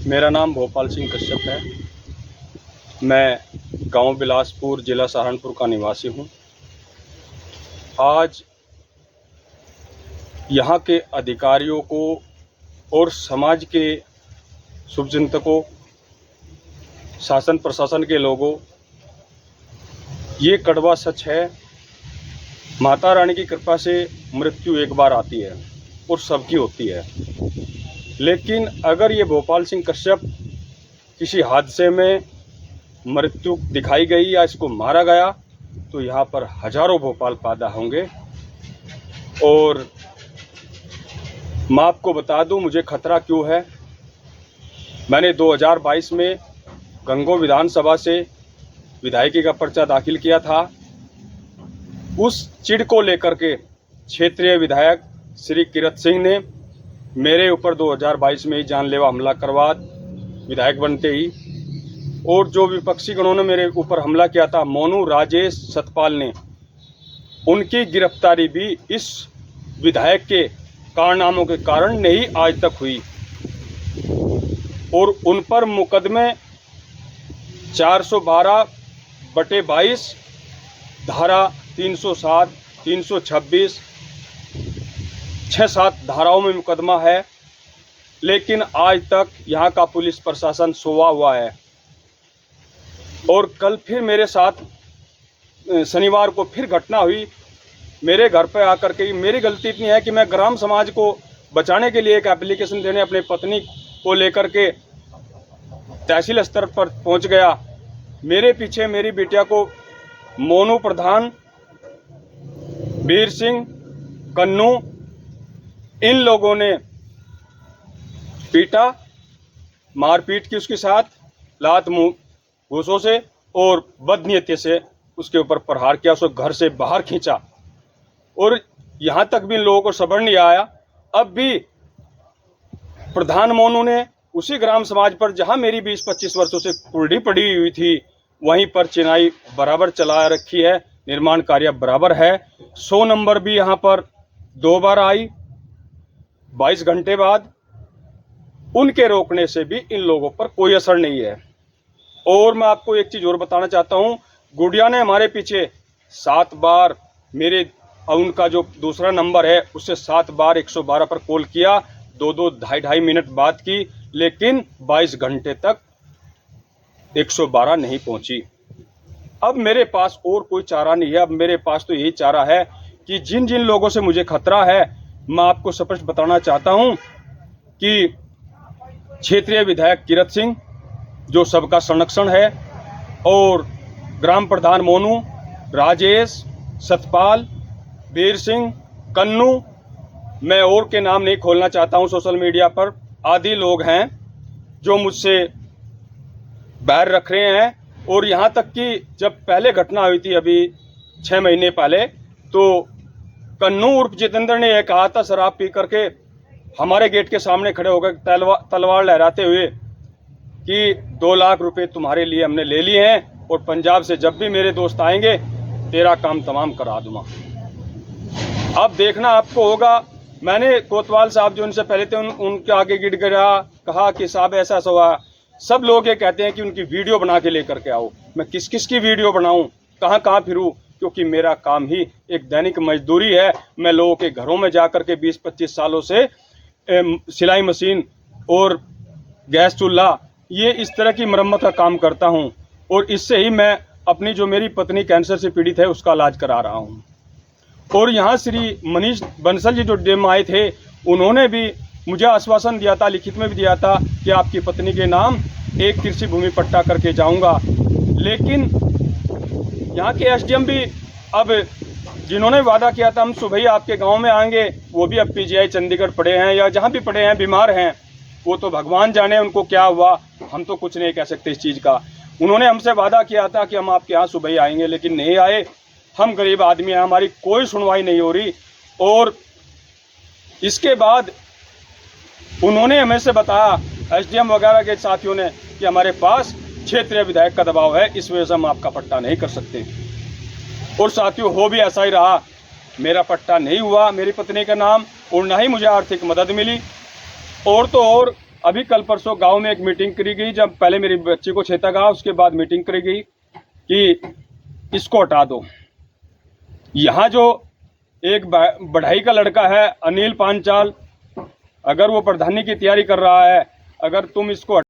मेरा नाम भोपाल सिंह कश्यप है। मैं गांव बिलासपुर, ज़िला सहारनपुर का निवासी हूं। आज यहां के अधिकारियों को और समाज के शुभचिंतकों, शासन प्रशासन के लोगों, ये कड़वा सच है, माता रानी की कृपा से मृत्यु एक बार आती है और सबकी होती है। लेकिन अगर ये भोपाल सिंह कश्यप किसी हादसे में मृत्यु दिखाई गई या इसको मारा गया तो यहाँ पर हजारों भोपाल पैदा होंगे। और मैं आपको बता दूं मुझे खतरा क्यों है। मैंने 2022 में गंगो विधानसभा से विधायकी का पर्चा दाखिल किया था। उस चिढ़ को लेकर के क्षेत्रीय विधायक श्री किरत सिंह ने मेरे ऊपर 2022 में ही जानलेवा हमला करवा विधायक बनते ही, और जो विपक्षी गणों ने मेरे ऊपर हमला किया था, मोनू, राजेश, सतपाल ने, उनकी गिरफ्तारी भी इस विधायक के कारनामों के कारण नहीं आज तक हुई। और उन पर मुकदमे 412/22, धारा 307, 326, 6-7 धाराओं में मुकदमा है। लेकिन आज तक यहाँ का पुलिस प्रशासन सोया हुआ है। और कल फिर मेरे साथ शनिवार को फिर घटना हुई मेरे घर पर आकर के। मेरी गलती इतनी है कि मैं ग्राम समाज को बचाने के लिए एक एप्लीकेशन देने अपनी पत्नी को लेकर के तहसील स्तर पर पहुंच गया। मेरे पीछे मेरी बिटिया को मोनू प्रधान, वीर सिंह, कन्नू, इन लोगों ने पीटा, मारपीट की उसके साथ, लात मुंह घूसों से और बदनीयती से उसके ऊपर प्रहार किया, उसको घर से बाहर खींचा। और यहाँ तक भी लोगों को सब्र नहीं आया। अब भी प्रधान मोनू ने उसी ग्राम समाज पर, जहाँ मेरी 20-25 वर्षों से कुर्डी पड़ी हुई थी, वहीं पर चिनाई बराबर चला रखी है, निर्माण कार्य बराबर है। 100 नंबर भी यहाँ पर 2 बार आई 22 घंटे बाद। उनके रोकने से भी इन लोगों पर कोई असर नहीं है। और मैं आपको एक चीज़ और बताना चाहता हूँ, गुड़िया ने हमारे पीछे 7 बार मेरे, उनका जो दूसरा नंबर है उससे 7 बार 112 पर कॉल किया, 2-2, 2.5 मिनट बात की, लेकिन 22 घंटे तक 112 नहीं पहुंची। अब मेरे पास और कोई चारा नहीं है। अब मेरे पास तो यही चारा है कि जिन जिन लोगों से मुझे खतरा है, मैं आपको स्पष्ट बताना चाहता हूं कि क्षेत्रीय विधायक किरत सिंह जो सबका संरक्षण है, और ग्राम प्रधान मोनू, राजेश, सतपाल, वीर सिंह, कन्नू, मैं और के नाम नहीं खोलना चाहता हूं सोशल मीडिया पर, आदि लोग हैं जो मुझसे बैर रख रहे हैं। और यहाँ तक कि जब पहले घटना हुई थी अभी 6 महीने पहले, तो कन्नू उर्फ जितेंद्र ने यह कहा था शराब पी करके हमारे गेट के सामने खड़े होकर तलवार लहराते हुए कि 2 लाख रुपए तुम्हारे लिए हमने ले लिए हैं, और पंजाब से जब भी मेरे दोस्त आएंगे तेरा काम तमाम करा दूंगा। अब देखना आपको होगा। मैंने कोतवाल साहब जो उनसे पहले थे उनके आगे गिड़गिड़ा कहा कि साहब ऐसा हुआ। सब लोग ये कहते हैं कि उनकी वीडियो बना के लेकर के आओ। मैं किस किस की वीडियो बनाऊं, कहाँ कहाँ फिरूं, क्योंकि मेरा काम ही एक दैनिक मजदूरी है। मैं लोगों के घरों में जाकर के 20-25 सालों से सिलाई मशीन और गैस चूल्हा, ये इस तरह की मरम्मत का काम करता हूं। और इससे ही मैं अपनी, जो मेरी पत्नी कैंसर से पीड़ित है, उसका इलाज करा रहा हूं। और यहाँ श्री मनीष बंसल जी जो डीएम आए थे, उन्होंने भी मुझे आश्वासन दिया था, लिखित में भी दिया था कि आपकी पत्नी के नाम एक कृषि भूमि पट्टा करके जाऊंगा। लेकिन यहाँ के एसडीएम भी, अब जिन्होंने वादा किया था हम सुबह ही आपके गांव में आएंगे, वो भी अब पीजीआई चंडीगढ़ पड़े हैं या जहाँ भी पड़े हैं, बीमार हैं। वो तो भगवान जाने उनको क्या हुआ, हम तो कुछ नहीं कह सकते इस चीज़ का। उन्होंने हमसे वादा किया था कि हम आपके यहाँ सुबह ही आएंगे, लेकिन नहीं आए। हम गरीब आदमी हैं, हमारी कोई सुनवाई नहीं हो रही। और इसके बाद उन्होंने हमें से बताया, एसडीएम वगैरह के साथियों ने, कि हमारे पास क्षेत्रीय विधायक का दबाव है, इस वजह से हम आपका पट्टा नहीं कर सकते। और साथियों, हो भी ऐसा ही रहा। मेरा पट्टा नहीं हुआ मेरी पत्नी का नाम, और ना ही मुझे आर्थिक मदद मिली। और तो और अभी कल परसों गांव में एक मीटिंग करी गई, जब पहले मेरी बच्ची को छेता गया, उसके बाद मीटिंग करी गई कि इसको हटा दो। यहाँ जो एक बढ़ाई का लड़का है अनिल पांचाल, अगर वो प्रधानी की तैयारी कर रहा है, अगर तुम इसको